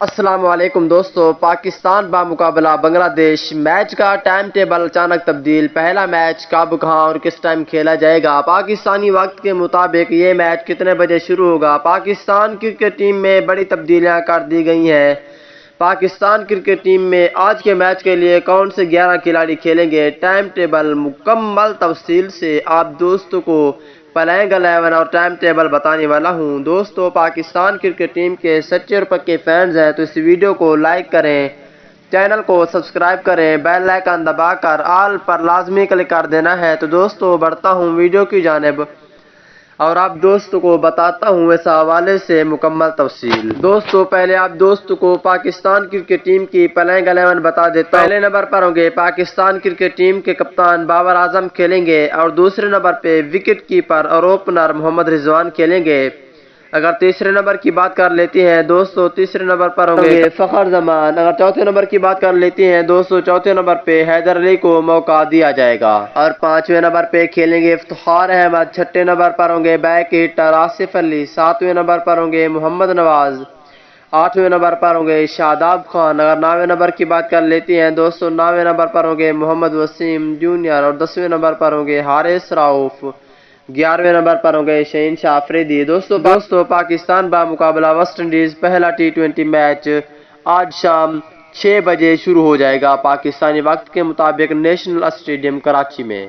السلام علیکم دوستو، پاکستان بمقابلہ بنگلہ دیش میچ کا ٹائم ٹیبل اچانک تبدیل۔ پہلا میچ کب، کہاں اور کس ٹائم کھیلا جائے گا؟ پاکستانی وقت کے مطابق یہ میچ کتنے بجے شروع ہوگا؟ پاکستان کرکٹ ٹیم میں بڑی تبدیلیاں کر دی گئی ہیں۔ پاکستان کرکٹ ٹیم میں آج کے میچ کے لیے کون سے 11 کھلاڑی کھیلیں گے؟ ٹائم ٹیبل مکمل تفصیل سے آپ دوستوں کو پلینگ 11 اور ٹائم ٹیبل بتانے والا ہوں۔ دوستو، پاکستان کرکٹ ٹیم کے سچے اور پکے فینز ہیں تو اس ویڈیو کو لائک کریں، چینل کو سبسکرائب کریں، بیل آئیکن دبا کر آل پر لازمی کلک کر دینا ہے۔ تو دوستو، بڑھتا ہوں ویڈیو کی جانب اور آپ دوستوں کو بتاتا ہوں اس حوالے سے مکمل تفصیل۔ دوستو، پہلے آپ دوستوں کو پاکستان کرکٹ ٹیم کی پلینگ 11 بتا دیتا ہوں۔ پہلے نمبر پر ہوں گے پاکستان کرکٹ ٹیم کے کپتان بابر اعظم کھیلیں گے اور دوسرے نمبر پہ وکٹ کیپر اور اوپنر محمد رضوان کھیلیں گے۔ اگر تیسرے نمبر کی بات کر لیتے ہیں دوستو، تیسرے نمبر پر ہوں گے فخر زمان۔ اگر چوتھے نمبر کی بات کر لیتے ہیں دوستو، چوتھے نمبر پہ حیدر علی کو موقع دیا جائے گا اور پانچویں نمبر پہ کھیلیں گے افتخار احمد۔ چھٹے نمبر پر ہوں گے بیک ہٹر آصف علی۔ ساتویں نمبر پر ہوں گے محمد نواز۔ آٹھویں نمبر پر ہوں گے شاداب خان۔ اگر نویں نمبر کی بات کر لیتے ہیں دوستو، نویں نمبر پر ہوں گے محمد وسیم جونیئر اور 10ویں نمبر پر ہوں گے حارث رؤف۔ 11ویں نمبر پر ہوں گے شہنشاہ افریدی۔ دوستو، پاکستان بمقابلہ ویسٹ انڈیز پہلا T20 میچ آج شام 6 بجے شروع ہو جائے گا پاکستانی وقت کے مطابق نیشنل اسٹیڈیم کراچی میں۔